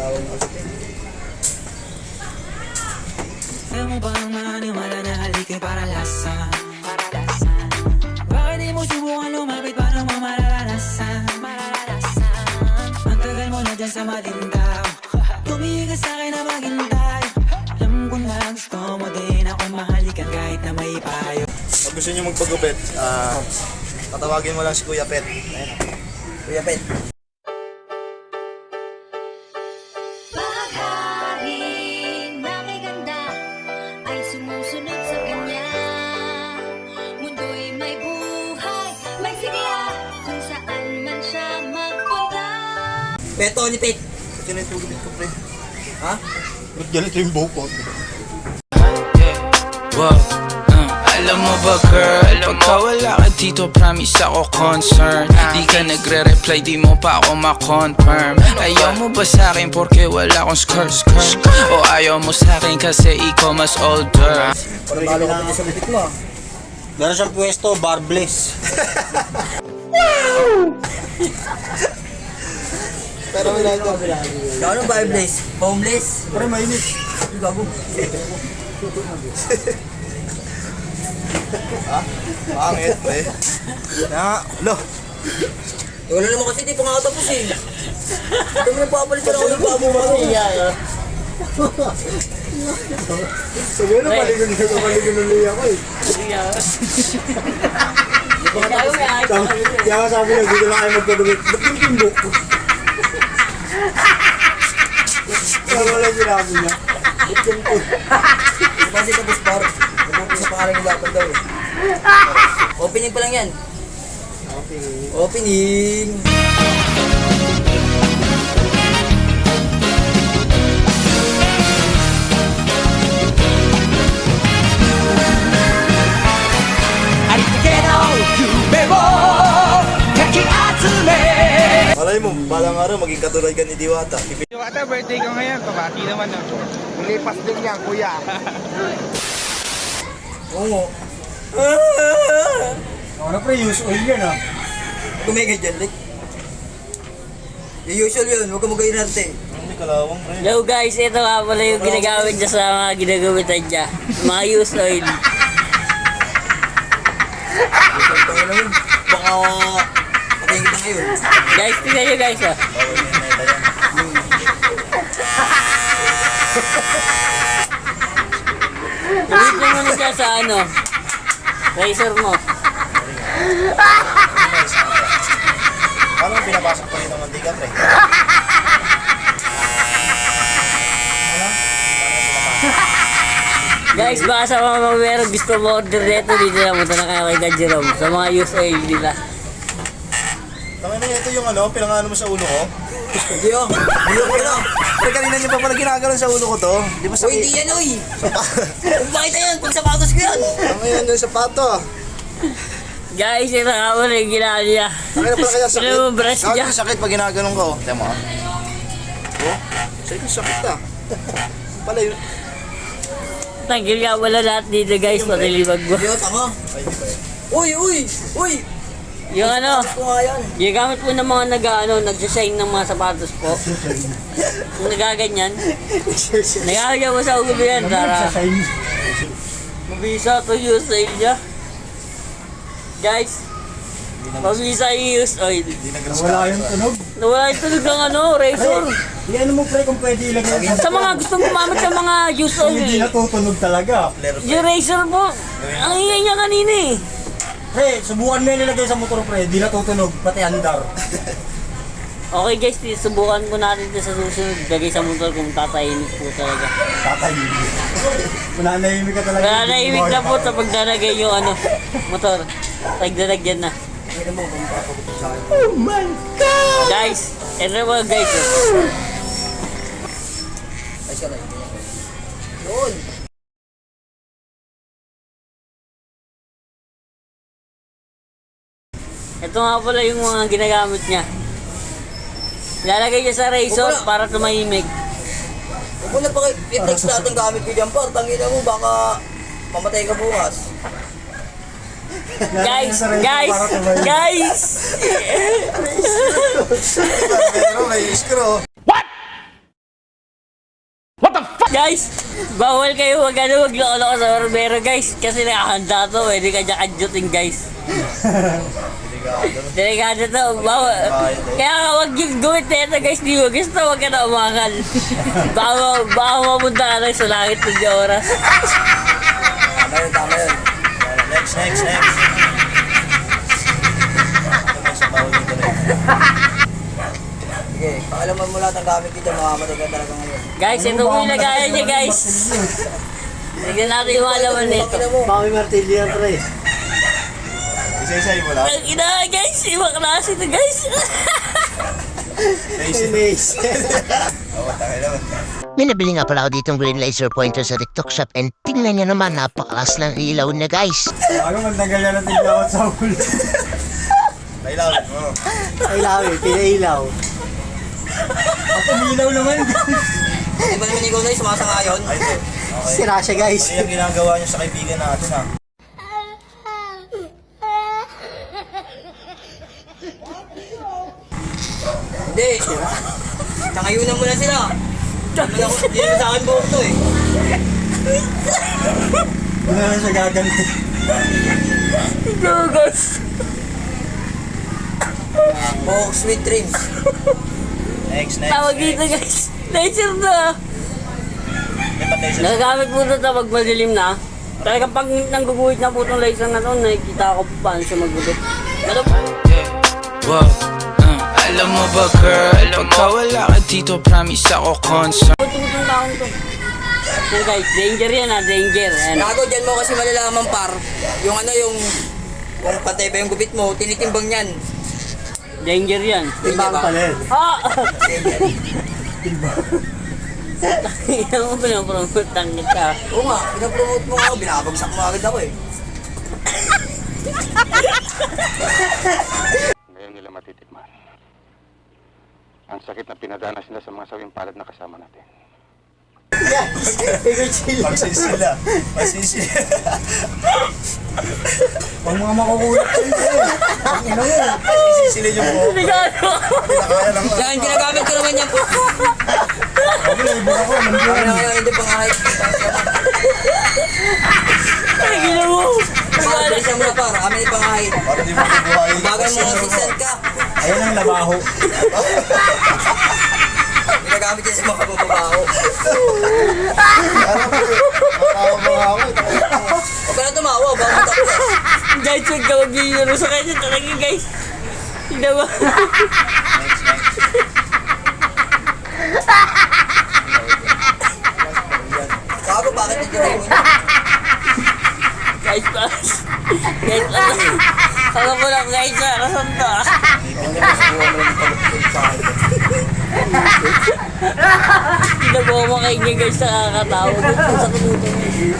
tawag mo kasi. Ayaw mo bang maniwala na halika para lasa? Bakit di mo subukan lumapit para mo mararanasan? Ang tagal mo na dyan sa malindaw, tumigil sa'kin na maghintay. Alam ko na gusto mo din ako mahalikan kahit na may payo. Pag gusto nyo magpagupit, tatawagin mo lang si Kuya Pet. Ayan. Kuya Pet. Pagharing na may ganda ay sumusunod sa kanya. Mundo'y may buhay, may sigla kung saan man siya magpunta. Peto ni Pet. Kasi na ito gupit ko, pre. Ha? Ba't ganito yung buhok ko? Alam mo ba girl, pagka wala ka dito promise ako concern. Di ka nagre-reply, di mo pa ako ma-confirm. Ayaw mo ba sa'kin porque wala akong skirt? O ayaw mo sa'kin kasi ikaw mas older? Parang bali namin sa bitik mo. Meron siyang pwesto, barbless. Pero wala ito. Ano barbless? Homeless? Pre, mainit. Gago. Pangit, pre. Lo. Wala naman kasi di pa nga tapos eh. Ito mo nagpapalit ka lang ng babo mo. Siguro maligon ulit ako eh. Kaya nga sabi niya, dito na kayo magkadumit. Ba't yung timbok ko? Pero wala sinabi niya. Ba't yung timbok? Kasi tapos par. Tapos sa pangalan yung laban daw eh. Opening pa lang yan. Opening. Malay mo, balang araw maging katulad ka ni Diwata. Diwata, birthday ko ngayon. Pabati naman na. Lipas din yan, kuya. Oo. Ano pre, use oil yan ah. Kumigay dyan, Rick. Yung usual yun, huwag ka mag-inarte. Hindi kalawang pre. Hello guys, ito nga pala yung ginagamit niya sa mga ginagamitan niya. Mga use oil. Usual tayo naman. Baka patayin kita ngayon. Guys, tingnan nyo guys ah. Bawal na yung neta yan. Gawin mo muna siya sa ano, razor mo. Paano mo pinapasok pa rin ng mantika pre? Guys, baka sa mga meron gusto mo order dito, dito na punta na kayo kay Dad Jerome. Sa mga use oil nila. Tangin na ito yung ano, pinangano mo sa ulo ko. Hindi oh. Hindi ko na. Pero kanina niyo pa pala ginagalan sa ulo ko to. Di ba Uy, hindi yan uy. Kung bakit yan, pag sapatos ko yan. Tangin na yung sapato. Guys, ito nga pala yung ginagawa niya. Tangin na pala kaya sakit. Ano mo, brush Tangin niya? na sakit pag ginaganon ko. Tiyan mo ah. Oh, sakit ah. Pala yun. Tanggal nga pala lahat dito guys, pati libag mo. Hindi oh, tanga. Ay, di ba yun? Uy, uy, uy. Yung ano, Kung nga yan. gigamit po ng mga nag-shine ng mga sapatos po. Kung nagaganyan, nagagaya mo sa ulo yan, para mabisa to use oil niya. Guys, mabisa yung use oil. Hindi nag-ras Wala yung tunog. Nawala yung tulog ng ano, razor. Yan mo pre kung pwede ilagay. Sa mga gustong gumamit sa mga use oil, Hindi natutunog talaga. yung razor po, ang ingay niya kanina eh. Pre, subukan mo yung nilagay sa motor pre. Di natutunog, pati andar. Okay guys, subukan po natin ito sa susunod. Lagay sa motor kung tatahimik po talaga. Tatahimik. Mananahimik ka talaga. Nanahimik na po sa paglalagay yung ano, motor. Taglalagyan na. Oh my God! Guys, ito mga guys. Ayos ka na. Yun. Ito nga pala yung mga ginagamit niya. Lalagay niya sa razor para tumahimik. Huwag mo na pa i-flex natin gamit ko dyan par. Tangina mo, baka mamatay ka bukas. Guys, guys, guys! Pero may screw. Guys, bawal kayo maglolo sa barbero guys. Kasi nakahanda to, pwede ka dyan adjutin guys. Delikado to, bawal. Kaya wag yung gawin na ito guys, di mo gusto, wag ka na umangal. Baka mapunta ka lang sa langit ng oras. Tama yun, tama yun. Next. Sa bawal dito rin. Sige, pakialaman mo lahat ang gamit dito, makamatay ka talaga ngayon. Guys, ito mo yung lagayan niya guys. Tignan natin yung alaman nito. Mami Martillo yan, pre. Isa-isay mo lang. Ang ina guys, ibang klase ito guys. Oo, tayo naman. May nabili nga pala ako ditong green laser pointer sa TikTok shop and tingnan nyo naman, napakalas ng ilaw niya guys. Ako magtagal na natin ako sa ulo. Pailawin mo. Ilaw eh, pinailaw. Umilaw naman. Di ba naman ikaw na yung sumasangayon? Ay, ito. Sira siya guys. Ano yung ginagawa niyo sa kaibigan natin, ha? Hindi. Tangayunan mo na sila. Hindi naman sa akin buhok to eh. Hindi naman siya gaganti. Ito guys. Buhok sweet dreams. Next. Tawag dito guys. Laser na. Nagagamit mo ito pag madilim na. Talagang pag nangguguhit na po itong laser na ito, nakikita ko paano siya magulit. Pero Whoa, alam mo ba girl, pagka wala ka dito, promise ako concern. tututong taon to. Yan guys, danger yan ha, danger. Ayan. Gago, dyan mo kasi malalaman par. Yung ano, yung pantay ba yung gupit mo, tinitimbang yan. Danger yan. Timbang pala yun. Ah! Tingnan mo pinapromote ang kita. Oo nga, pinapromote mo ako, binabagsak mo agad ako eh. Ngayon nila matitikman ang sakit na pinadanas nila sa mga sawing palad na kasama natin. Pagsisila. Pang mga makukulit ko yun. Pagsisila yung buhok. Ligado! Nakaya lang. Yan, ginagamit ko naman yan po. Hindi pang ahit. Ay, gina mo! Par, bilisan mo na par, amin yung pang ahit. Para di mo bubuhayin. Bagal mo assistant ka. Ayan ang labaho. Ginagamit yan sa mga bababaho. Matawa mo nga ako. Huwag ka na tumawa, baka matapos. Guys, huwag ka mag-iiro sa kanya talaga guys. Tingnan mo. Gago, bakit ituloy mo niya? Guys, guys, ano ko lang guys, nakasan to ah. Tinabawa kayo niya guys, nakakatawa. Sa kunuto guys.